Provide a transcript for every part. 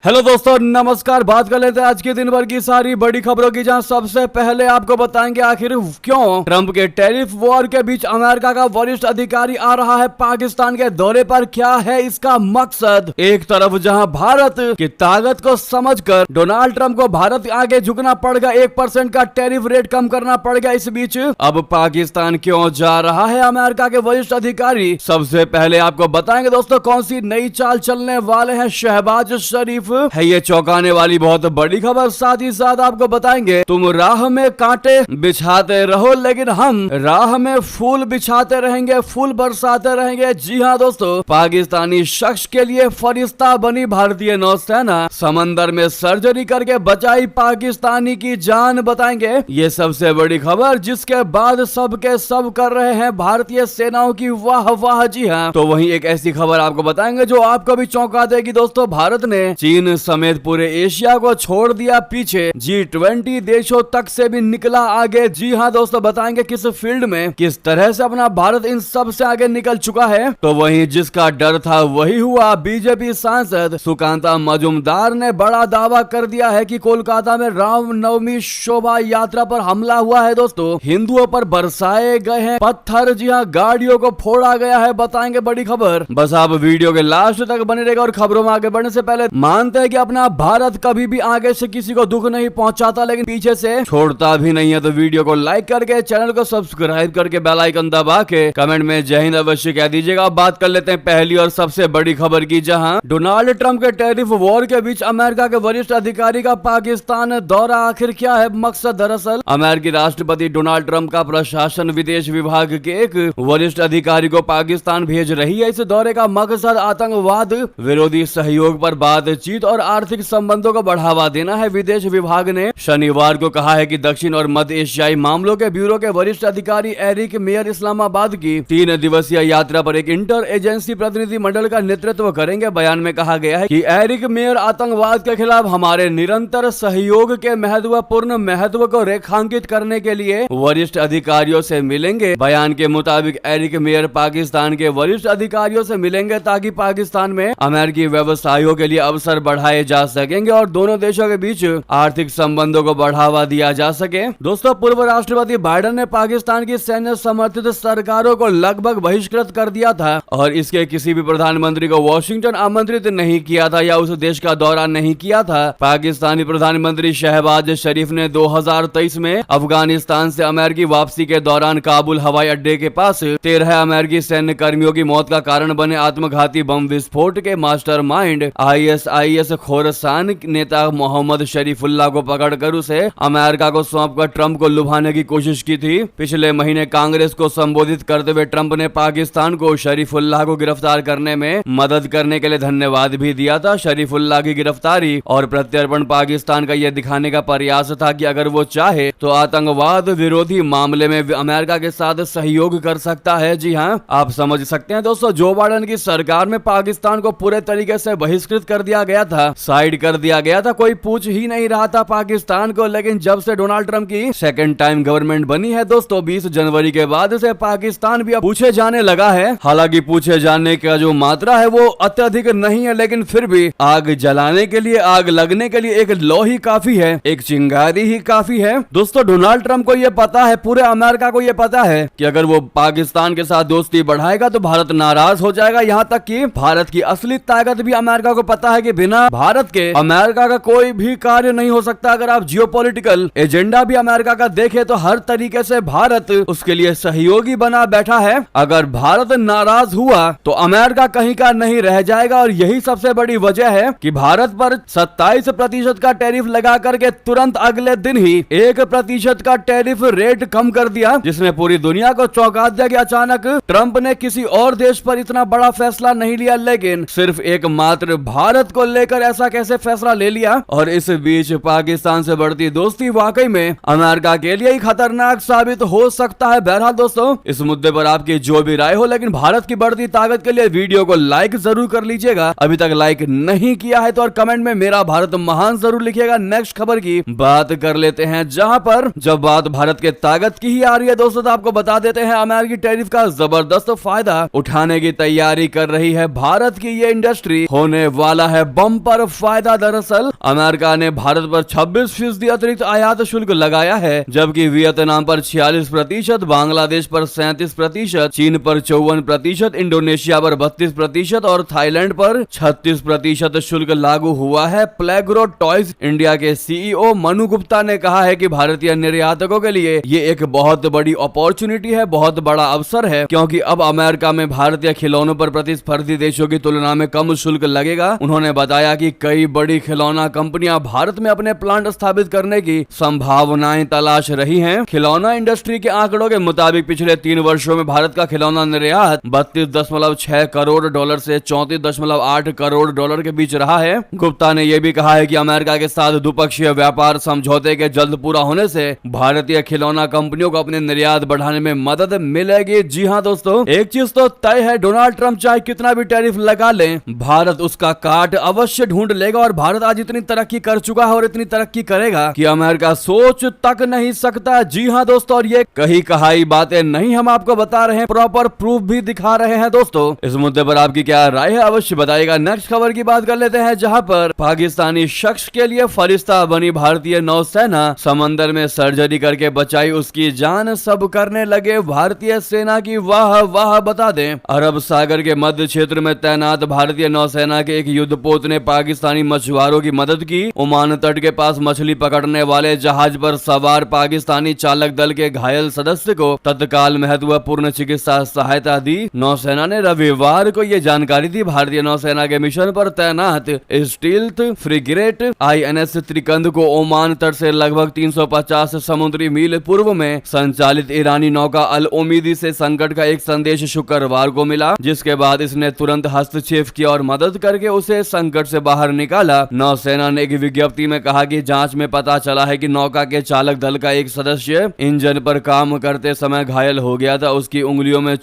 Hello दोस्तों, नमस्कार। बात कर लेते हैं आज के दिन भर की सारी बड़ी खबरों की, जहां सबसे पहले आपको बताएंगे आखिर क्यों ट्रंप के टैरिफ वॉर के बीच अमेरिका का वरिष्ठ अधिकारी आ रहा है पाकिस्तान के दौरे पर, क्या है इसका मकसद। एक तरफ जहां भारत की ताकत को समझकर डोनाल्ड ट्रंप को भारत आगे झुकना पड़ेगा, 1% का टैरिफ रेट कम करना पड़ेगा। इस बीच अब पाकिस्तान क्यों जा रहा है अमेरिका के वरिष्ठ अधिकारी, सबसे पहले आपको बताएंगे दोस्तों कौन सी नई चाल चलने वाले हैं शहबाज शरीफ, है ये चौंकाने वाली बहुत बड़ी खबर। साथ ही साथ आपको बताएंगे तुम राह में कांटे बिछाते रहो लेकिन हम राह में फूल बिछाते रहेंगे, फूल बरसाते रहेंगे। जी हाँ दोस्तों, पाकिस्तानी शख्स के लिए फरिश्ता बनी भारतीय नौसेना, समंदर में सर्जरी करके बचाई पाकिस्तानी की जान। बताएंगे ये सबसे बड़ी खबर, जिसके बाद सब के सब कर रहे हैं भारतीय सेनाओं की वाह वाह। जी हाँ, तो वहीं एक ऐसी खबर आपको बताएंगे जो आपको भी चौंका देगी दोस्तों। भारत ने चीन समेत पूरे एशिया को छोड़ दिया पीछे, G20 देशों तक से भी निकला आगे। जी हाँ दोस्तों, बताएंगे किस फील्ड में किस तरह से अपना भारत इन सब से आगे निकल चुका है। तो वहीं जिसका डर था वही हुआ। बीजेपी सांसद सुकांता मजुमदार ने बड़ा दावा कर दिया है कि कोलकाता में रामनवमी शोभा यात्रा पर हमला हुआ है दोस्तों, हिंदुओं पर बरसाए गए हैं पत्थर। जी हाँ, गाड़ियों को फोड़ा गया है। बताएंगे बड़ी खबर, बस आप वीडियो के लास्ट तक बने रहेगा। और खबरों में आगे बढ़ने से पहले मानते हैं कि अपना भारत कभी भी आगे से किसी को दुख नहीं पहुंचाता, लेकिन पीछे से छोड़ता भी नहीं है। तो वीडियो को लाइक करके, चैनल को सब्सक्राइब करके, बेल आइकन दबा के कमेंट में जय हिंद अवश्य कह दीजिएगा। बात कर लेते हैं पहली और सबसे बड़ी खबर की, जहां डोनाल्ड ट्रंप के टैरिफ वॉर के बीच अमेरिका के वरिष्ठ अधिकारी का पाकिस्तान दौरा। आखिर क्या है मकसद। दरअसल अमेरिकी राष्ट्रपति डोनाल्ड ट्रंप का प्रशासन विदेश विभाग के एक वरिष्ठ अधिकारी को पाकिस्तान भेज रही है। इस दौरे का मकसद आतंकवाद विरोधी सहयोग पर बातचीत और आर्थिक संबंधों को बढ़ावा देना है। विदेश विभाग ने शनिवार को कहा है कि दक्षिण और मध्य एशियाई मामलों के ब्यूरो के वरिष्ठ अधिकारी एरिक मेयर इस्लामाबाद की 3 दिवसीय यात्रा पर एक इंटर एजेंसी प्रतिनिधि मंडल का नेतृत्व करेंगे। बयान में कहा गया है कि एरिक मेयर आतंकवाद के खिलाफ हमारे निरंतर सहयोग के महत्वपूर्ण महत्व को रेखांकित करने के लिए वरिष्ठ अधिकारियों से मिलेंगे। बयान के मुताबिक एरिक मेयर पाकिस्तान के वरिष्ठ अधिकारियों से मिलेंगे ताकि पाकिस्तान में अमेरिकी व्यवसायों के लिए अवसर बढ़ाए जा सकेंगे और दोनों देशों के बीच आर्थिक संबंधों को बढ़ावा दिया जा सके। दोस्तों, पूर्व राष्ट्रपति बाइडेन ने पाकिस्तान की सैन्य समर्थित सरकारों को लगभग बहिष्कृत कर दिया था और इसके किसी भी प्रधानमंत्री को वॉशिंगटन आमंत्रित नहीं किया था या उस देश का दौरा नहीं किया था। पाकिस्तानी प्रधानमंत्री शहबाज शरीफ ने 2023 में अफगानिस्तान से अमेरिकी वापसी के दौरान काबुल हवाई अड्डे के पास 13 अमेरिकी सैन्य कर्मियों की मौत का कारण बने आत्मघाती बम विस्फोट के मास्टरमाइंड ISIS खोरसान नेता मोहम्मद शरीफुल्लाह को पकड़कर उसे अमेरिका को सौंपकर ट्रंप को लुभाने की कोशिश की थी। पिछले महीने कांग्रेस को संबोधित करते हुए ट्रंप ने पाकिस्तान को शरीफुल्लाह को गिरफ्तार करने में मदद करने के लिए धन्यवाद भी दिया था। शरीफुल्लाह की गिरफ्तारी और प्रत्यर्पण पाकिस्तान का यह दिखाने का प्रयास था कि अगर वो चाहे तो आतंकवाद विरोधी मामले में अमेरिका के साथ सहयोग कर सकता है। जी हाँ, आप समझ सकते हैं दोस्तों, जो बाइडेन की सरकार में पाकिस्तान को पूरे तरीके से बहिष्कृत कर दिया गया था, साइड कर दिया गया था, कोई पूछ ही नहीं रहा था पाकिस्तान को। लेकिन जब से डोनाल्ड ट्रंप की सेकंड टाइम गवर्नमेंट बनी है दोस्तों, 20 जनवरी के बाद से पाकिस्तान भी अब पूछे जाने लगा है। हालांकि पूछे जाने का जो मात्रा है वो अत्यधिक नहीं है, लेकिन फिर भी आग जलाने के लिए, आग लगने के लिए एक लौ ही काफी है, एक चिंगारी ही काफी है। दोस्तों, डोनाल्ड ट्रंप को यह पता है, पूरे अमेरिका को यह पता है कि अगर वो पाकिस्तान के साथ दोस्ती बढ़ाएगा तो भारत नाराज हो जाएगा। यहाँ तक कि भारत की असली ताकत भी अमेरिका को पता है कि बिना भारत के अमेरिका का कोई भी कार्य नहीं हो सकता। अगर आप जियोपॉलिटिकल एजेंडा भी अमेरिका का देखें तो हर तरीके से भारत उसके लिए सहयोगी बना बैठा है। अगर भारत नाराज हुआ तो अमेरिका कहीं का नहीं रह जाएगा और यही सबसे बड़ी वजह है कि भारत पर 27% का टैरिफ लगा करके तुरंत अगले दिन ही 1% का टैरिफ रेट कम कर दिया, जिसने पूरी दुनिया को चौंका दिया कि अचानक ट्रंप ने किसी और देश पर इतना बड़ा फैसला नहीं लिया, लेकिन सिर्फ एकमात्र भारत को लेकर ऐसा कैसे फैसला ले लिया। और इस बीच पाकिस्तान से बढ़ती दोस्ती वाकई में अमेरिका के लिए ही खतरनाक साबित हो सकता है। बहरहाल दोस्तों, इस मुद्दे पर आपकी जो भी राय हो, लेकिन भारत की बढ़ती ताकत के लिए वीडियो को लाइक जरूर कर लीजिएगा। अभी तक लाइक नहीं किया है तो, और कमेंट में मेरा भारत महान जरूर लिखिएगा। नेक्स्ट खबर की बात कर लेते हैं, जहां पर जब बात भारत के ताकत की ही आ रही है दोस्तों, तो आपको बता देते हैं अमेरिकी टैरिफ का जबरदस्त फायदा उठाने की तैयारी कर रही है भारत की ये इंडस्ट्री। होने वाला है बम बम्पर फायदा। दरअसल अमेरिका ने भारत पर 26% अतिरिक्त आयात शुल्क लगाया है, जबकि वियतनाम पर 46%, बांग्लादेश पर 37%, चीन पर 54%, इंडोनेशिया पर 32% और थाईलैंड पर 36% शुल्क लागू हुआ है। प्लेग्रो टॉयज इंडिया के सीईओ मनु गुप्ता ने कहा है कि भारतीय निर्यातकों के लिए ये एक बहुत बड़ी अपॉर्चुनिटी है, बहुत बड़ा अवसर है, क्योंकि अब अमेरिका में भारतीय खिलौनों पर प्रतिस्पर्धी देशों की तुलना में कम शुल्क लगेगा। उन्होंने बताया कि कई बड़ी खिलौना कंपनियां भारत में अपने प्लांट स्थापित करने की संभावनाएं तलाश रही हैं। खिलौना इंडस्ट्री के आंकड़ों के मुताबिक पिछले 3 वर्षों में भारत का खिलौना निर्यात 32.6 करोड़ डॉलर से 34.8 करोड़ डॉलर के बीच रहा है। गुप्ता ने यह भी कहा है कि अमेरिका के साथ द्विपक्षीय व्यापार समझौते के जल्द पूरा होने से भारतीय खिलौना कंपनियों को अपने निर्यात बढ़ाने में मदद मिलेगी। जी हां दोस्तों, एक चीज तो तय है, डोनाल्ड ट्रंप चाहे कितना भी टैरिफ लगा ले, भारत उसका काट अवश्य ढूंढ लेगा। और भारत आज इतनी तरक्की कर चुका है और इतनी तरक्की करेगा कि अमेरिका सोच तक नहीं सकता। जी हां दोस्तों, और ये कही कहाई बातें नहीं, हम आपको बता रहे हैं, प्रॉपर प्रूफ भी दिखा रहे हैं। दोस्तों, इस मुद्दे पर आपकी क्या राय है अवश्य बताइएगा। नेक्स्ट खबर की बात कर लेते हैं, जहां पर पाकिस्तानी शख्स के लिए फरिश्ता बनी भारतीय नौसेना समंदर में सर्जरी करके बचाई उसकी जान। सब करने लगे भारतीय सेना की वाह वाह। बता दें, अरब सागर के मध्य क्षेत्र में तैनात भारतीय नौसेना के एक युद्धपोत ने पाकिस्तानी मछुआरों की मदद की। ओमान तट के पास मछली पकड़ने वाले जहाज पर सवार पाकिस्तानी चालक दल के घायल सदस्य को तत्काल महत्वपूर्ण चिकित्सा सहायता दी। नौसेना ने रविवार को यह जानकारी दी। भारतीय नौसेना के मिशन पर तैनात स्टील्थ फ्रिगेट INS त्रिकंद को ओमान तट से लगभग 350 समुद्री मील पूर्व में संचालित ईरानी नौका अल उमीदी से संकट का एक संदेश शुक्रवार को मिला, जिसके बाद इसने तुरंत हस्तक्षेप किया और मदद करके उसे संकट से बाहर निकाला। नौसेना ने एक विज्ञप्ति में कहा कि जांच में पता चला है कि नौका के चालक दल का एक सदस्य इंजन पर काम करते समय घायल हो गया था। उसकी उंगलियों में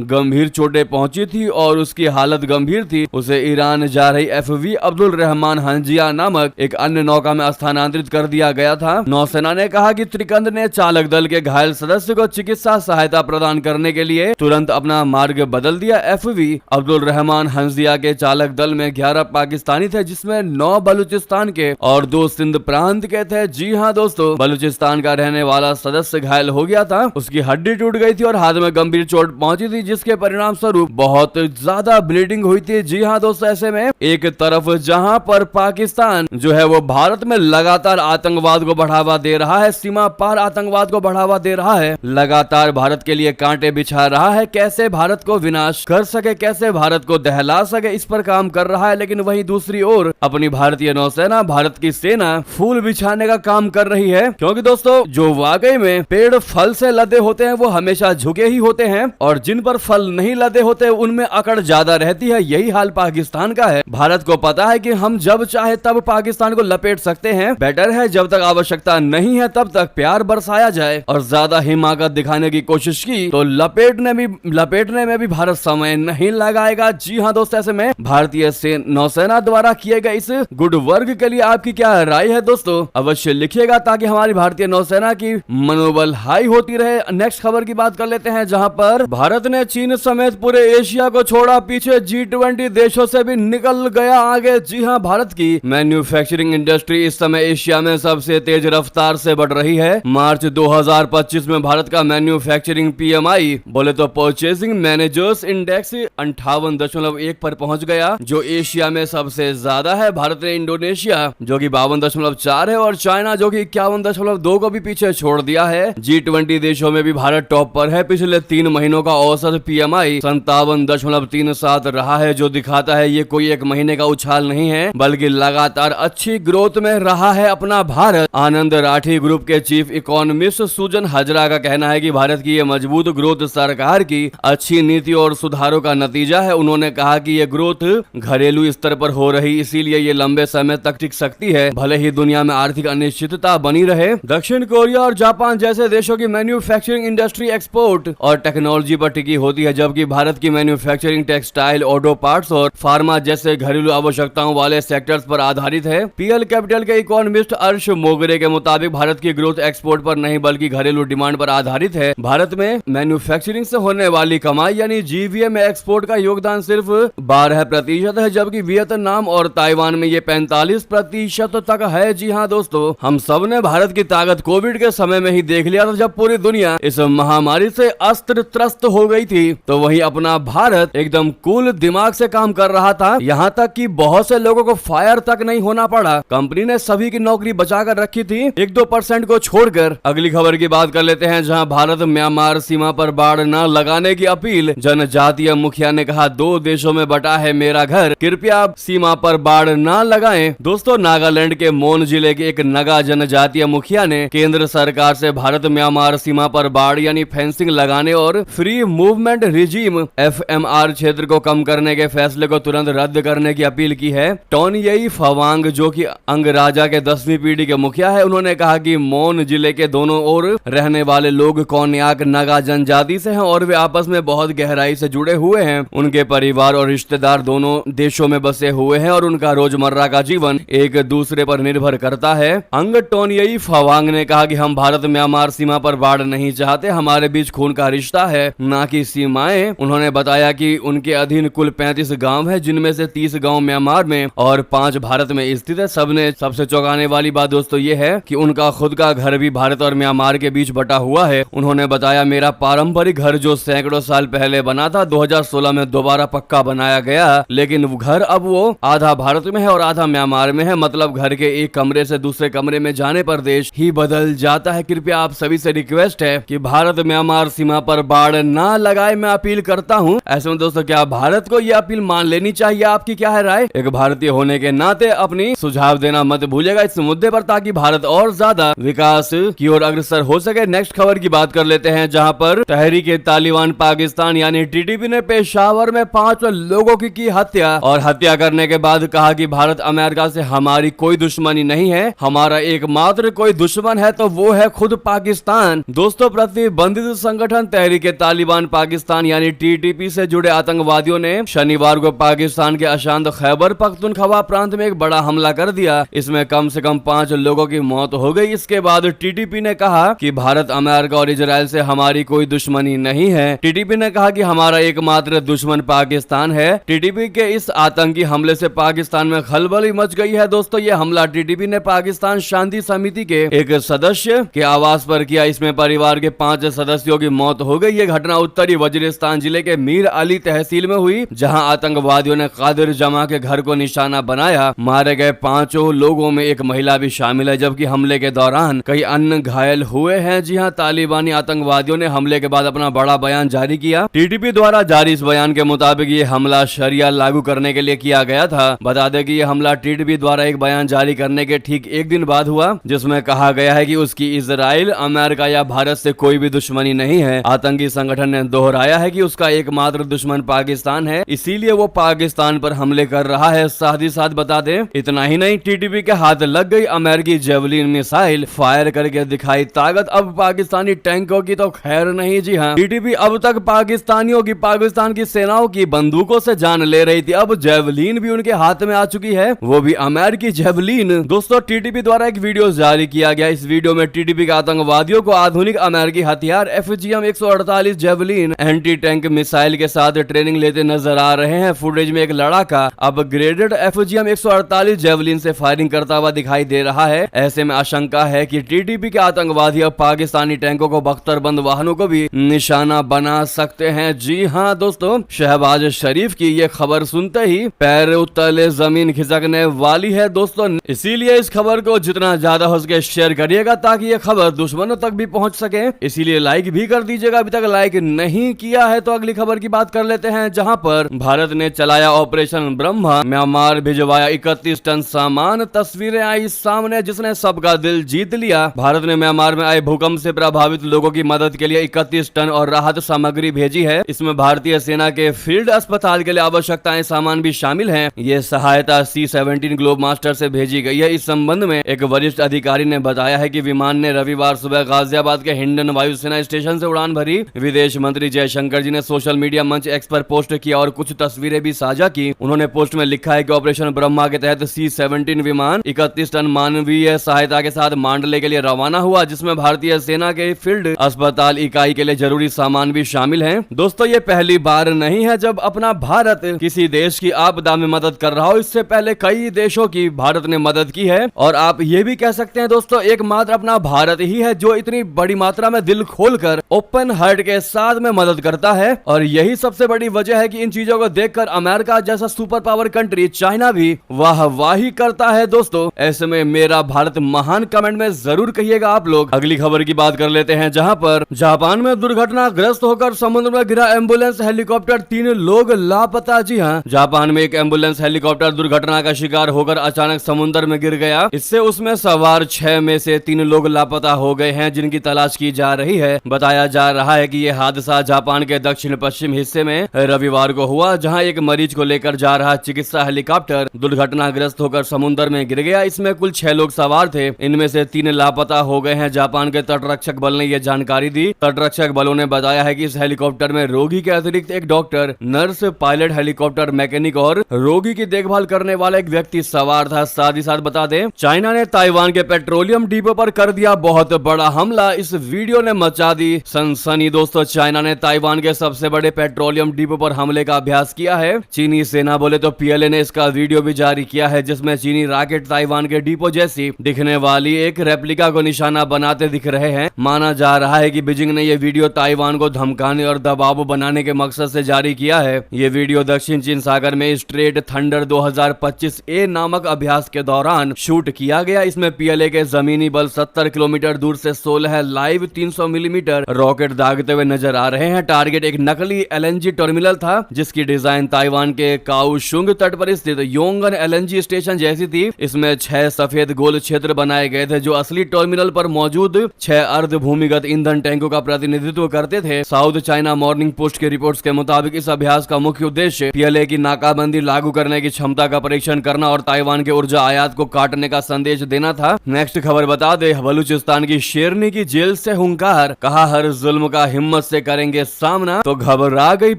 गंभीर चोटें पहुंची थी और उसकी हालत गंभीर थी। उसे ईरान जा रही FV अब्दुल रहमान हंजिया नामक एक अन्य नौका में स्थानांतरित कर दिया गया था। नौसेना ने कहा कि त्रिकंद ने चालक दल के घायल सदस्य को चिकित्सा सहायता प्रदान करने के लिए तुरंत अपना मार्ग बदल दिया। FV अब्दुल रहमान हंजिया के चालक दल में 11 पाकिस्तानी थे, जिसमें 9 बलूचिस्तान के और 2 सिंध प्रांत के थे। जी हां दोस्तों, बलूचिस्तान का रहने वाला सदस्य घायल हो गया था, उसकी हड्डी टूट गई थी और हाथ में गंभीर चोट पहुंची थी, जिसके परिणाम स्वरूप बहुत ज्यादा ब्लीडिंग हुई थी। जी हां दोस्तों, ऐसे में एक तरफ जहां पर पाकिस्तान जो है वो भारत में लगातार आतंकवाद को बढ़ावा दे रहा है, सीमा पार आतंकवाद को बढ़ावा दे रहा है, लगातार भारत के लिए कांटे बिछा रहा है, कैसे भारत को विनाश कर सके, कैसे भारत को दहला सके, इस पर काम कर रहा है। लेकिन वहीं दूसरी ओर अपनी भारतीय नौसेना, भारत की सेना फूल बिछाने का काम कर रही है, क्योंकि दोस्तों जो वाकई में पेड़ फल से लदे होते हैं वो हमेशा झुके ही होते हैं, और जिन पर फल नहीं लदे होते उनमें अकड़ ज्यादा रहती है। यही हाल पाकिस्तान का है। भारत को पता है कि हम जब चाहे तब पाकिस्तान को लपेट सकते हैं। बेटर है जब तक आवश्यकता नहीं है तब तक प्यार बरसाया जाए, और ज्यादा हिमाकत दिखाने की कोशिश की तो लपेटने में भी भारत समय नहीं लगाएगा। जी हां दोस्तों, ऐसे में भारतीय नौसेना द्वारा किए गए इस गुड वर्क के लिए आपकी क्या राय है दोस्तों, अवश्य लिखिएगा, ताकि हमारी भारतीय नौसेना की मनोबल हाई होती रहे। नेक्स्ट खबर की बात कर लेते हैं, जहां पर भारत ने चीन समेत पूरे एशिया को छोड़ा पीछे, G20 देशों से भी निकल गया आगे। जी हां, भारत की मैन्युफैक्चरिंग इंडस्ट्री इस समय एशिया में सबसे तेज रफ्तार से बढ़ रही है। मार्च 2025 में भारत का मैन्युफैक्चरिंग PMI बोले तो परचेसिंग मैनेजर्स इंडेक्स 58.1 पर पहुंच गया, जो एशिया में सबसे ज्यादा है। भारत ने इंडोनेशिया जो कि 52.4 है और चाइना जो कि 51.2 को भी पीछे छोड़ दिया है। G20 देशों में भी भारत टॉप पर है। पिछले 3 महीनों का औसत PMI 57.37 रहा है, जो दिखाता है ये कोई एक महीने का उछाल नहीं है, बल्कि लगातार अच्छी ग्रोथ में रहा है अपना भारत। आनंद राठी ग्रुप के चीफ इकोनॉमिस्ट सुजन हजरा का कहना है कि भारत की ये मजबूत ग्रोथ सरकार की अच्छी नीति और सुधारों का नतीजा है। उन्होंने कहा कि ये ग्रोथ घरेलू स्तर पर हो रही, इसीलिए ये लंबे समय तक टिक सकती है, भले ही दुनिया में आर्थिक अनिश्चितता बनी रहे। दक्षिण कोरिया और जापान जैसे देशों की मैन्युफैक्चरिंग इंडस्ट्री एक्सपोर्ट और टेक्नोलॉजी पर टिकी होती है, जबकि भारत की मैन्युफैक्चरिंग टेक्सटाइल, ऑटो पार्ट्स और फार्मा जैसे घरेलू आवश्यकताओं वाले सेक्टर्स पर आधारित है। PL कैपिटल के इकोनॉमिस्ट अर्श मोगरे के मुताबिक भारत की ग्रोथ एक्सपोर्ट पर नहीं बल्कि घरेलू डिमांड पर आधारित है। भारत में मैन्युफैक्चरिंग से होने वाली कमाई यानी GVA में एक्सपोर्ट का योगदान सिर्फ 12% है, जबकि वियतनाम वियतनाम और ताइवान में ये 45% तक है। जी हाँ दोस्तों, हम सब ने भारत की ताकत कोविड के समय में ही देख लिया था, जब पूरी दुनिया इस महामारी से अस्त्र त्रस्त हो गई थी। तो वही अपना भारत एकदम कूल दिमाग से काम कर रहा था, यहाँ तक कि बहुत से लोगों को फायर तक नहीं होना पड़ा। कंपनी ने सभी की नौकरी बचाकर रखी थी, 1-2% को छोड़कर। अगली खबर की बात कर लेते हैं, जहां भारत म्यांमार सीमा पर बाढ़ न लगाने की अपील। जनजातीय मुखिया ने कहा, 2 देशों में बटा है मेरा घर, कृपया सीमा पर बाढ़ न लगाएं। दोस्तों, नागालैंड के मोन जिले के एक नगा जनजातीय मुखिया ने केंद्र सरकार से भारत म्यांमार सीमा पर बाढ़ यानी फेंसिंग लगाने और फ्री मूवमेंट रिजीम FMR क्षेत्र को कम करने के फैसले को तुरंत रद्द करने की अपील की है। टोनयई फवांग, जो कि अंगराजा के 10वीं पीढ़ी के मुखिया है, उन्होंने कहा कि मोन जिले के दोनों ओर रहने वाले लोग कोन्याक नगा जनजाति से हैं और वे आपस में बहुत गहराई से जुड़े हुए हैं। उनके परिवार और रिश्तेदार दोनों देशों में बसे हुए हैं और उनका रोजमर्रा का जीवन एक दूसरे पर निर्भर करता है। अंग टोनयई फवांग ने कहा कि हम भारत म्यांमार सीमा पर बाढ़ नहीं चाहते, हमारे बीच खून का रिश्ता है, ना कि सीमाएं। उन्होंने बताया कि उनके अधीन कुल 35 गांव है, जिनमें से 30 गांव म्यांमार में और 5 भारत में स्थित है। सबसे चौंकाने वाली बात दोस्तों ये है कि उनका खुद का घर भी भारत और म्यांमार के बीच बटा हुआ है। उन्होंने बताया, मेरा पारंपरिक घर जो सैकड़ों साल पहले बना था, 2016 में दोबारा पक्का बनाया गया, लेकिन घर अब वो आधा भारत में है और आधा म्यांमार में है। मतलब घर के एक कमरे से दूसरे कमरे में जाने पर देश ही बदल जाता है। कृपया आप सभी से रिक्वेस्ट है कि भारत म्यांमार सीमा पर बाढ़ ना लगाए, मैं अपील करता हूँ। ऐसे में दोस्तों, क्या भारत को यह अपील मान लेनी चाहिए? आपकी क्या है राय? एक भारतीय होने के नाते अपनी सुझाव देना मत भूलिएगा इस मुद्दे पर, ताकि भारत और ज्यादा विकास की ओर अग्रसर हो सके। नेक्स्ट खबर की बात कर लेते हैं, जहां पर तहरीक तालिबान पाकिस्तान यानी TTP ने पेशावर में 5 लोगों की हत्या, और हत्या करने के बाद कहा कि भारत अमेरिका से हमारी कोई दुश्मनी नहीं है, हमारा एकमात्र कोई दुश्मन है तो वो है खुद पाकिस्तान। दोस्तों, प्रतिबंधित संगठन तहरीक तालिबान पाकिस्तान यानी TTP से जुड़े आतंकवादियों ने शनिवार को पाकिस्तान के अशांत खैबर पख्तूनख्वा प्रांत में एक बड़ा हमला कर दिया। इसमें कम से कम 5 लोगों की मौत हो गई। इसके बाद TTP ने कहा कि भारत अमेरिका और इजराइल से हमारी कोई दुश्मनी नहीं है। TTP ने कहा कि हमारा एकमात्र दुश्मन पाकिस्तान है। TTP के इस आतंकी हमले से पाकिस्तान में खलबली मच गई है। दोस्तों, ये हमला TTP ने पाकिस्तान शांति समिति के एक सदस्य के आवास पर किया। इसमें परिवार के 5 सदस्यों की मौत हो गई। ये घटना उत्तरी वजीरिस्तान जिले के मीर अली तहसील में हुई, जहां आतंकवादियों ने कादिर जमा के घर को निशाना बनाया। मारे गए 5 लोगों में एक महिला भी शामिल है, जबकि हमले के दौरान कई अन्य घायल हुए हैं। जी हां, तालिबानी आतंकवादियों ने हमले के बाद अपना बड़ा बयान जारी किया। TTP द्वारा जारी इस बयान के मुताबिक ये हमला शरिया लागू करने के लिए किया गया था। बता दें कि ये हमला TTP द्वारा एक बयान जारी करने के ठीक एक दिन बाद हुआ, जिसमें कहा गया है कि उसकी इजराइल, अमेरिका या भारत से कोई भी दुश्मनी नहीं है। आतंकी संगठन ने दोहराया है कि उसका एकमात्र दुश्मन पाकिस्तान है, इसीलिए वो पाकिस्तान पर हमले कर रहा है। साथ ही साथ बता दें, इतना ही नहीं, TTP के हाथ लग गई अमेरिकी जेवलिन मिसाइल, फायर करके दिखाई ताकत। अब पाकिस्तानी टैंकों की तो खैर नहीं। जी हाँ, TTP अब तक पाकिस्तानियों की, पाकिस्तान की सेनाओं की बंदूकों से जान ले रही थी, अब जेवलिन भी उनके हाथ में आ चुकी है, वो भी अमेरिकी जेवलिन। दोस्तों, TTP द्वारा एक वीडियो जारी किया गया। इस वीडियो में TTP के आतंकवादियों को आधुनिक अमेरिकी हथियार FGM 148 javelin anti tank missile के साथ ट्रेनिंग लेते नजर आ रहे हैं। फुटेज में एक लड़ाका अपग्रेडेड FGM 148 जेवलिन से फायरिंग करता हुआ दिखाई दे रहा है। ऐसे में आशंका है कि TTP के आतंकवादी अब पाकिस्तानी टैंकों को, बख्तरबंद वाहनों को भी निशाना बना सकते हैं। जी हाँ दोस्तों, शहबाज शरीफ की ये खबर सुनते ही पैर तले जमीन खिसकने वाली है दोस्तों। इसीलिए इस खबर को जितना ज्यादा हो सके शेयर करिएगा, ताकि ये खबर दुश्मनों तक भी पहुंच सके। इसीलिए लाइक भी कर दीजिएगा, अभी तक लाइक नहीं किया है। तो अगली खबर की बात कर लेते हैं, जहां पर भारत ने चलाया ऑपरेशन ब्रह्मा, म्यांमार भिजवाया 31 टन सामान। तस्वीरें आई सामने जिसने सबका दिल जीत लिया। भारत ने म्यांमार में आए भूकंप से प्रभावित लोगों की मदद के लिए 31 टन और राहत सामग्री भेजी है। इसमें भारतीय सेना के फील्ड अस्पताल के लिए आवश्यकताएं सामान भी शामिल हैं। ये सहायता C-17 ग्लोब मास्टर से भेजी गई है। इस संबंध में एक वरिष्ठ अधिकारी ने बताया है कि विमान ने रविवार सुबह गाजियाबाद के हिंडन वायुसेना स्टेशन से उड़ान भरी। विदेश मंत्री जयशंकर जी ने सोशल मीडिया मंच X पर पोस्ट किया और कुछ तस्वीरें भी साझा की। उन्होंने पोस्ट में लिखा है कि ऑपरेशन ब्रह्मा के तहत C-17 विमान 31 टन मानवीय सहायता के साथ मांडले के लिए रवाना हुआ, जिसमें भारतीय सेना के फील्ड अस्पताल इकाई के लिए जरूरी सामान भी शामिल हैं। दोस्तों, ये पहली बार नहीं है जब अपना भारत किसी देश की आपदा में मदद कर रहा हो। इससे पहले कई देशों की भारत ने मदद की है और आप ये भी कह सकते हैं दोस्तों एकमात्र अपना भारत ही है जो इतनी बड़ी मात्रा में दिल खोलकर ओपन हार्ट के साथ में मदद करता है। और यही सबसे बड़ी वजह है कि इन चीजों को देखकर अमेरिका जैसा सुपर पावर कंट्री चाइना भी वाहवाही करता है। दोस्तों ऐसे में मेरा भारत महान कमेंट में जरूर कहिएगा आप लोग। अगली खबर की बात कर लेते हैं, जहां पर जापान में दुर्घटनाग्रस्त होकर समुद्र में गिरा एम्बुलेंस हेलीकॉप्टर, 3 लोग लापता। जी हां, जापान में एक एम्बुलेंस हेलीकॉप्टर दुर्घटना का शिकार होकर अचानक समुद्र में गिर गया। इससे उसमें सवार 6 में से 3 लोग लापता हो गए हैं, जिनकी तलाश की जा रही है। बताया जा रहा है कि यह हादसा जापान के दक्षिण पश्चिम हिस्से में रविवार को हुआ, जहां एक मरीज को लेकर जा रहा चिकित्सा हेलीकॉप्टर दुर्घटनाग्रस्त होकर समुद्र में गिर गया। इसमें कुल 6 लोग सवार थे, इनमें से 3 लापता हो गए हैं। जापान के तटरक्षक बल ने यह जानकारी दी। तटरक्षक बलों ने बताया है कि इस हेलीकॉप्टर में रोगी के अतिरिक्त एक doctor, nurse, pilot, helicopter mechanic और रोगी की देखभाल करने वाला एक व्यक्ति सवार था। साथ ही साथ बता दें, चाइना ने ताइवान के पेट्रोलियम डिपो पर कर दिया बहुत बड़ा हमला। इस वीडियो ने मचा दी सनसनी। दोस्तों चाइना ने ताइवान के सबसे बड़े पेट्रोलियम डिपो पर हमले का अभ्यास किया है। चीनी सेना बोले तो पीएलए ने इसका वीडियो भी जारी किया है, जिसमें चीनी रॉकेट ताइवान के डिपो जैसी दिखने वाली एक रेप्लिका को निशाना बनाते दिख रहे हैं। माना जा रहा है कि बीजिंग ने यह वीडियो ताइवान को धमकाने और दबाव बनाने के मकसद से जारी किया है। ये वीडियो दक्षिण चीन सागर में स्ट्रेट थंडर 2025 ए नामक अभ्यास के दौरान शूट किया गया। इसमें पीएलए के जमीनी बल 70 किलोमीटर दूर से 16 लाइव 300 मिलीमीटर रॉकेट दागते हुए नजर आ रहे हैं। टारगेट एक नकली एलएनजी टर्मिनल था, जिसकी डिजाइन ताइवान के काओशुंग तट पर स्थित योंगन एलएनजी स्टेशन जैसी थी। इसमें 6 सफेद गोल क्षेत्र बनाए गए थे, जो असली टर्मिनल पर मौजूद 6 अर्ध भूमिगत ईंधन टैंकों का प्रतिनिधित्व करते थे। साउथ चाइना मॉर्निंग पोस्ट के रिपोर्ट्स के मुताबिक इस अभ्यास का मुख्य उद्देश्य पीएलए की नाकाबंदी लागू करने की क्षमता का परीक्षण करना और ताइवान के ऊर्जा आयात को काटने का संदेश देना था। नेक्स्ट खबर बता दे, बलूचिस्तान की शेरनी की जेल से हुंकार, कहा हर जुल्म का हिम्मत से करेंगे सामना। तो घबरा गई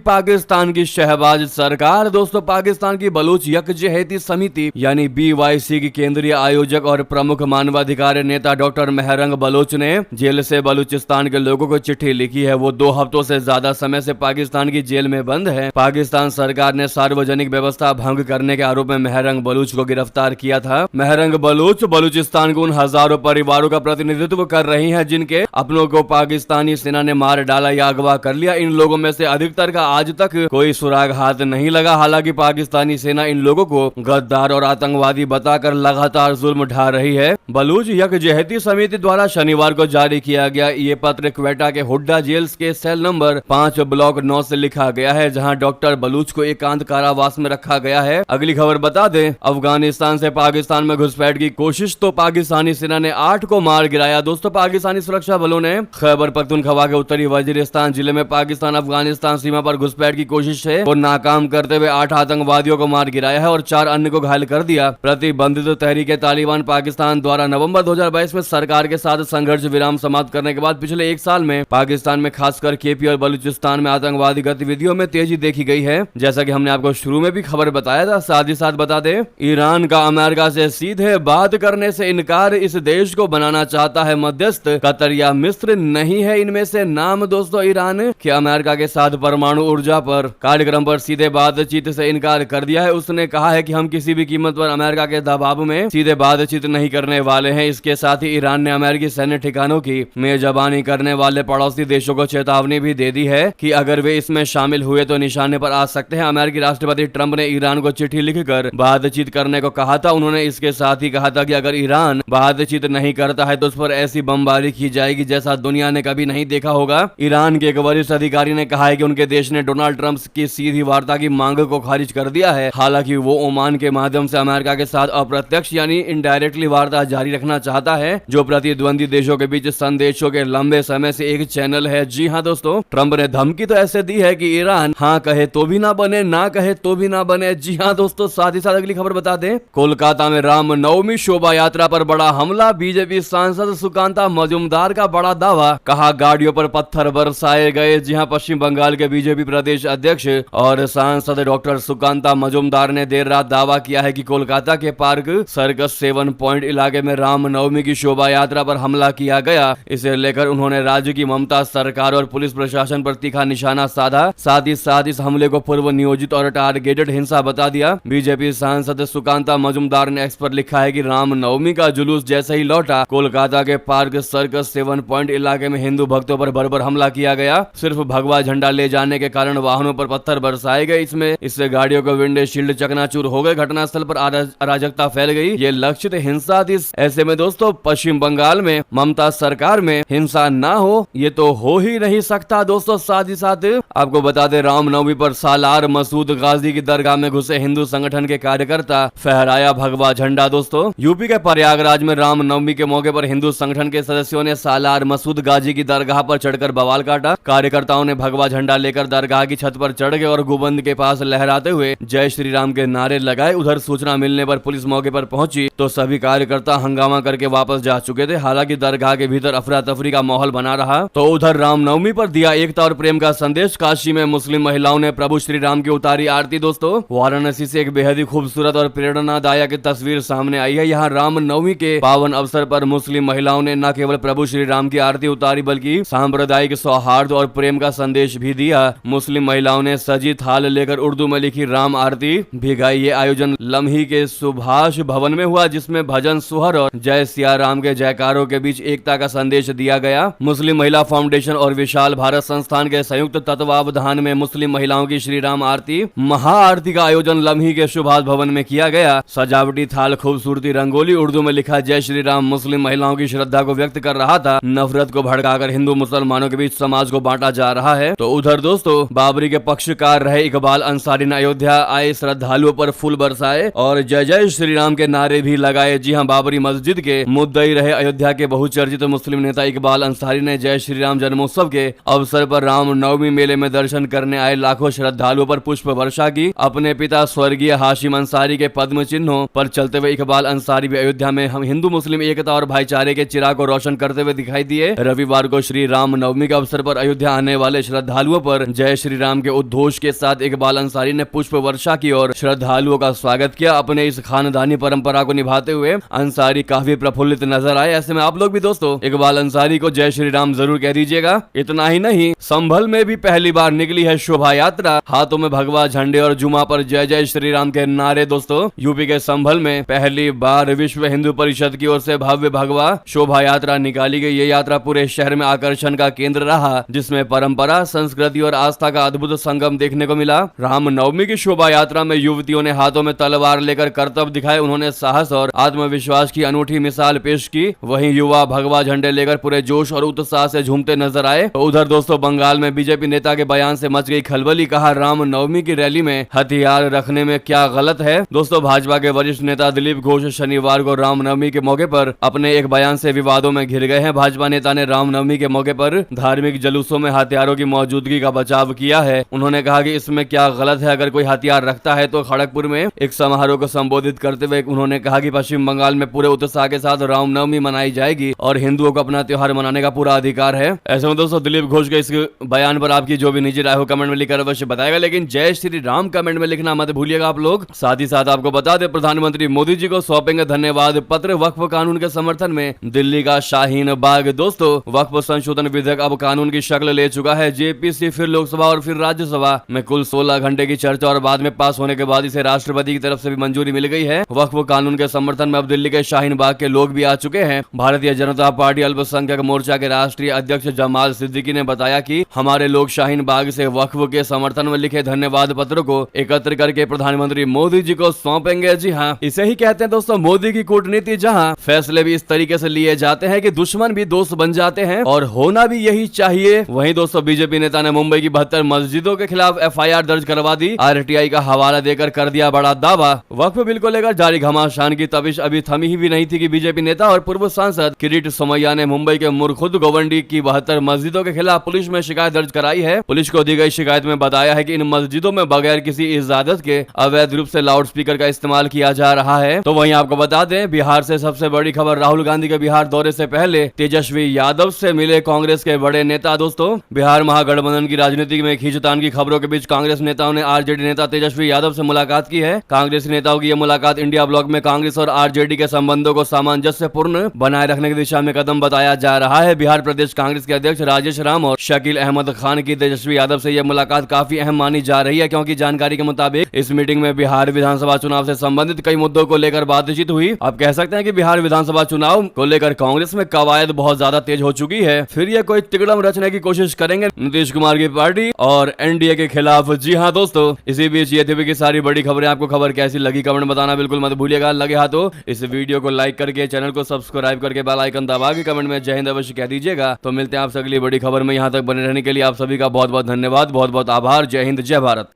पाकिस्तान की शहबाज सरकार। दोस्तों पाकिस्तान की बलूच यकजहती समिति यानी BYC की केंद्रीय आयोजक और प्रमुख मानवाधिकार नेता डॉक्टर मेहरंग बलोच ने जेल से बलूचिस्तान के लोगों को चिट्ठी लिखी है। वो 2 हफ्तों से ज्यादा समय से पाकिस्तान की जेल में बंद है। पाकिस्तान सरकार ने सार्वजनिक व्यवस्था भंग करने के आरोप में मेहरंग बलूच को गिरफ्तार किया था। मेहरंग बलूच बलूचिस्तान के उन हजारों परिवारों का प्रतिनिधित्व कर रही हैं, जिनके अपनों को पाकिस्तानी सेना ने मार डाला या अगवा कर लिया। इन लोगों में से अधिकतर का आज तक कोई सुराग हाथ नहीं लगा। हालांकि पाकिस्तानी सेना इन लोगों को गद्दार और आतंकवादी बताकर लगातार जुल्म ढा रही है। बलूच यकजहती समिति द्वारा शनिवार को जारी किया गया ये पत्र क्वेटा के हुड्डा जेल्स के सेल नंबर 5 ब्लॉक 9 से लिखा गया है, जहां डॉक्टर बलूच को एकांत कारावास में रखा गया है। अगली खबर बता दें, अफगानिस्तान से पाकिस्तान में घुसपैठ की कोशिश, तो पाकिस्तानी सेना ने 8 को मार गिराया। दोस्तों पाकिस्तानी सुरक्षा बलों ने खैबर पख्तूनख्वा के उत्तरी वजीरिस्तान जिले में पाकिस्तान अफगानिस्तान सीमा पर घुसपैठ की कोशिश है और नाकाम करते हुए 8 आतंकवादियों को मार गिराया है और 4 अन्य को घायल कर दिया। प्रतिबंधित तहरीके तालिबान पाकिस्तान द्वारा नवंबर 2022 में सरकार के साथ संघर्ष विराम समाप्त करने के बाद पिछले 1 साल में पाकिस्तान में खासकर केपी और बलूचिस्तान में आतंकवादी गतिविधियों में तेजी देखी गई है, जैसा कि हमने आपको शुरू में भी खबर बताया था। साथ ही साथ बता दें, ईरान का अमेरिका से सीधे बात करने से इनकार, इस देश को बनाना चाहता है मध्यस्थ। कतर या मिस्र नहीं है इनमें से नाम। दोस्तों ईरान के अमेरिका के साथ परमाणु ऊर्जा पर कार्यक्रम पर सीधे बातचीत से इनकार कर दिया है। उसने कहा है कि हम किसी भी कीमत पर अमेरिका के दबाव में सीधे बातचीत नहीं करने वाले हैं। इसके साथ ही ईरान ने अमेरिकी सैन्य ठिकानों की मेजबानी करने वाले पड़ोसी देशों को चेतावनी भी दे दी है कि अगर वे इसमें शामिल हुए तो निशाने पर आ सकते हैं। अमेरिकी राष्ट्रपति ट्रंप ने ईरान को चिट्ठी लिखकर बातचीत करने को कहा था। उन्होंने इसके साथ ही कहा था कि अगर ईरान बातचीत नहीं करता है तो उस पर ऐसी बमबारी की जाएगी जैसा दुनिया ने कभी नहीं देखा होगा। ईरान के एक वरिष्ठ अधिकारी ने कहा है कि उनके देश ने डोनाल्ड ट्रंप की सीधी वार्ता की मांग को खारिज कर दिया है। हालांकि वो ओमान के माध्यम से अमेरिका के साथ अप्रत्यक्ष यानी इनडायरेक्टली वार्ता जारी रखना चाहता है, जो प्रतिद्वंदी देशों के बीच संदेशों के लंबे समय से एक चैनल है। जी हाँ दोस्तों, ट्रंप ने धमकी तो ऐसे दी है कि ईरान हाँ कहे तो भी ना बने, ना कहे तो भी ना बने। जी हाँ दोस्तों, साथ ही साथ अगली खबर बता दें, कोलकाता में रामनवमी शोभा यात्रा पर बड़ा हमला। बीजेपी सांसद सुकांता मजूमदार का बड़ा दावा, कहा गाड़ियों पर पत्थर बरसाए गए। जी हाँ, पश्चिम बंगाल के बीजेपी प्रदेश अध्यक्ष और सांसद डॉक्टर सुकांता मजूमदार ने देर रात दावा किया है कि कोलकाता के पार्क सर्कस 7 पॉइंट इलाके में रामनवमी की शोभा यात्रा पर हमला किया गया। इसे लेकर उन्होंने राज्य की ममता सरकार और पुलिस प्रशासन पर तीखा निशाना साधा। साथ ही साथ इस हमले को पूर्व नियोजित और टारगेटेड हिंसा बता दिया। बीजेपी सांसद सुकांता मजुमदार ने एक्स पर लिखा है कि रामनवमी का जुलूस जैसे ही लौटा, कोलकाता के पार्क सर्कस 7 पॉइंट इलाके में हिंदू भक्तों पर बर्बर हमला किया गया। सिर्फ भगवा झंडा ले जाने के कारण वाहनों पर पत्थर बरसाए गए। इससे गाड़ियों को विंडो शील्ड चकनाचूर हो गए। घटनास्थल पर अराजकता फैल गई। ये लक्षित हिंसा थी। ऐसे में दोस्तों पश्चिम बंगाल में ममता सरकार में हिंसा ना हो, ये तो हो ही नहीं सकता दोस्तों। साथ ही साथ आपको बता दें, रामनवमी पर सालार मसूद गाजी की दरगाह में घुसे हिंदू संगठन के कार्यकर्ता, फहराया भगवा झंडा। दोस्तों यूपी के प्रयागराज में रामनवमी के मौके पर हिंदू संगठन के सदस्यों ने सालार मसूद गाजी की दरगाह पर चढ़कर बवाल काटा। कार्यकर्ताओं ने भगवा झंडा लेकर दरगाह की छत पर चढ़ गए और गुबंद के पास लहराते हुए जय श्री राम के नारे लगाए। उधर सूचना मिलने पर पुलिस मौके पर पहुंची तो सभी कार्यकर्ता हंगामा करके वापस जा चुके थे। हालांकि दरगाह के भीतर अफरा तफरी का माहौल बना रहा। तो उधर रामनवमी पर दिया एकता और प्रेम का संदेश। काशी में मुस्लिम महिलाओं ने प्रभु श्री राम की उतारी आरती। दोस्तों वाराणसी से एक बेहद ही खूबसूरत और प्रेरणादायक तस्वीर सामने आई है। यहाँ रामनवमी के पावन अवसर पर मुस्लिम महिलाओं ने न केवल प्रभु श्री राम की आरती उतारी बल्कि सांप्रदायिक सौहार्द और प्रेम का संदेश भी दिया। मुस्लिम महिलाओं ने सजी थाल लेकर उर्दू में लिखी राम आरती भी गाई। ये आयोजन लम्ही के सुभाष भवन में हुआ, जिसमें भजन, सुहर और जय सिया राम के जयकारों के बीच एकता का संदेश दिया गया। मुस्लिम महिला फाउंडेशन और विशाल भारत संस्थान के संयुक्त तत्वावधान में मुस्लिम महिलाओं की श्री राम आरती महाआरती का आयोजन लम्ही के सुभाष भवन में किया गया। सजावटी थाल, खूबसूरती रंगोली, उर्दू में लिखा जय श्री राम मुस्लिम महिलाओं की श्रद्धा को व्यक्त कर रहा था। नफरत को भड़काकर हिंदू मुसलमानों के बीच समाज को बांटा जा रहा है। तो उधर दोस्तों बाबरी के पक्षकार रहे इकबाल अंसारी ने अयोध्या आए श्रद्धालुओं पर फूल बरसाए और जय जय श्री राम के नारे भी लगाए। जी हां, बाबरी मस्जिद के मुद्दई रहे अयोध्या के बहुचर्चित मुस्लिम नेता इकबाल अंसारी ने जय श्री राम जन्मोत्सव के अवसर पर रामनवमी मेले में दर्शन करने आए लाखों श्रद्धालुओं पर पुष्प वर्षा की। अपने पिता स्वर्गीय हाशिम अंसारी के पद्म चिन्हों पर चलते हुए इकबाल अंसारी भी अयोध्या में हम हिंदू मुस्लिम एकता और भाईचारे के चिराग को रोशन करते हुए दिखाई दिए। रविवार को श्री राम नवमी के अवसर पर अयोध्या आने वाले श्रद्धालुओं पर जय श्री राम के उद्घोष के साथ इकबाल अंसारी ने पुष्प वर्षा की और श्रद्धालुओं का स्वागत किया। अपने इस खानदानी परंपरा को निभाते हुए अंसारी काफी प्रफुल्लित नजर आए। ऐसे में आप लोग भी दोस्तों इकबाल अंसारी को जय श्री राम जरूर कह दीजिएगा। इतना ही नहीं, संभल में भी पहली बार निकली है शोभा यात्रा, हाथों में भगवा झंडे और जुमा पर जय जय श्री राम के नारे। दोस्तों यूपी के संभल में पहली बार विश्व हिंदू परिषद की ओर से भव्य भगवा शोभा यात्रा निकाली गई। ये यात्रा पूरे शहर में आकर्षण का केंद्र रहा, जिसमें परंपरा, संस्कृति और आस्था का अद्भुत संगम देखने को मिला। रामनवमी की शोभा यात्रा में युवतियों ने हाथों में तलवार लेकर करतब दिखाए। उन्होंने साहस और आत्मविश्वास की अनूठी मिसाल पेश की। वहीं युवा भगवा झंडे लेकर पूरे जोश और उत्साह से झूमते नजर आए। तो उधर दोस्तों बंगाल में बीजेपी नेता के बयान से मच गई खलबली। कहा रामनवमी की रैली में हथियार रखने में क्या गलत है। दोस्तों भाजपा के वरिष्ठ नेता दिलीप घोष शनिवार को रामनवमी के मौके पर अपने एक बयान से विवादों में घिर गए हैं। भाजपा नेता ने रामनवमी के मौके पर धार्मिक जुलूसों में हथियारों की मौजूदगी का बचाव किया है। उन्होंने कहा कि इसमें क्या गलत है, अगर कोई हथियार रखता है तो खड़गपुर में एक समारोह को संबोधित करते हुए उन्होंने कहा कि पश्चिम बंगाल में पूरे उत्साह के साथ रामनवमी मनाई जाएगी और हिंदुओं को अपना त्योहार मनाने का पूरा अधिकार है। ऐसे में दोस्तों दिलीप घोष के इस बयान पर आपकी जो भी निजी राय हो कमेंट में लिखकर अवश्य बताएगा, लेकिन जय श्री राम कमेंट में लिखना मत भूलिएगा आप लोग। साथ ही साथ आपको बता दें प्रधानमंत्री मोदी जी को सौंपेंगे धन्यवाद पत्र वक्फ कानून के समर्थन में दिल्ली का शाहीन बाग। दोस्तों वक्फ संशोधन विधेयक अब कानून की शक्ल ले चुका है। जेपीसी फिर लोकसभा और फिर राज्यसभा में कुल 16 घंटे की चर्चा और बाद में पास होने के बाद इसे राष्ट्रपति की तरफ से भी मंजूरी मिल गई है। वक्फ कानून के समर्थन में अब दिल्ली के शाहीन बाग के लोग भी आ चुके हैं। भारतीय जनता पार्टी अल्पसंख्यक मोर्चा के राष्ट्रीय अध्यक्ष जमाल सिद्दीकी ने बताया कि हमारे लोग शाहीन बाग से वक्फ के समर्थन में लिखे धन्यवाद पत्र को एकत्र करके प्रधानमंत्री मोदी जी को सौंपेंगे। जी हाँ, इसे ही कहते हैं दोस्तों मोदी की कूटनीति, जहाँ फैसले भी इस तरीके से लिए जाते हैं कि दुश्मन भी दोस्त बन जाते हैं और होना भी यही चाहिए। वहीं दोस्तों बीजेपी नेता ने मुंबई की 72 मस्जिदों के खिलाफ FIR दर्ज करवा दी। RTI का हवाला देकर कर दिया बड़ा दावा। वक्फ बिल को लेकर जारी घमासान की तपिश अभी थमी ही भी नहीं थी कि बीजेपी नेता और पूर्व सांसद किरीट सोमैया ने मुंबई के मुरखुद गोवंडी की 72 मस्जिदों के खिलाफ पुलिस में शिकायत दर्ज कराई है। पुलिस को दी गई शिकायत में बताया है कि इन मस्जिदों में बगैर किसी इजाजत के अवैध रूप से लाउडस्पीकर का इस्तेमाल किया जा रहा है। तो वहीं आपको बता दें बिहार से सबसे बड़ी खबर, राहुल गांधी के बिहार दौरे से पहले तेजस्वी यादव से मिले कांग्रेस के बड़े नेता। दोस्तों बिहार महागठबंधन की राजनीति में खींचतान की खबरों के बीच कांग्रेस नेताओं ने आरजेडी नेता तेजस्वी यादव से मुलाकात की है। कांग्रेस नेताओं की यह मुलाकात इंडिया ब्लॉक में कांग्रेस और आरजेडी के संबंधों को सामंजस्यपूर्ण बनाए रखने की दिशा में कदम बताया जा रहा है। बिहार प्रदेश कांग्रेस के अध्यक्ष राजेश राम और शकील अहमद खान की तेजस्वी यादव से यह मुलाकात काफी अहम मानी जा रही है, क्योंकि जानकारी के मुताबिक मुताबिक इस मीटिंग में बिहार विधानसभा चुनाव से संबंधित कई मुद्दों को लेकर बातचीत हुई। आप कह सकते हैं कि बिहार विधानसभा चुनाव को लेकर कांग्रेस में कवायद बहुत ज्यादा तेज हो चुकी है। फिर ये कोई तिकड़म रचने की कोशिश करेंगे नीतीश कुमार की पार्टी और एनडीए के खिलाफ। जी हाँ दोस्तों, इसी बीच ये थी कि सारी बड़ी खबरें। आपको खबर कैसी लगी कमेंट बताना बिल्कुल मत भूलिएगा। लगे हाथों इस वीडियो को लाइक करके चैनल को सब्सक्राइब करके बेल आइकन दबा के कमेंट में जय हिंद अवश्य कह दीजिएगा। तो मिलते हैं आपसे अगली बड़ी खबर में। यहाँ तक बने रहने के लिए आप सभी का बहुत बहुत धन्यवाद, बहुत बहुत आभार। जय हिंद, जय भारत।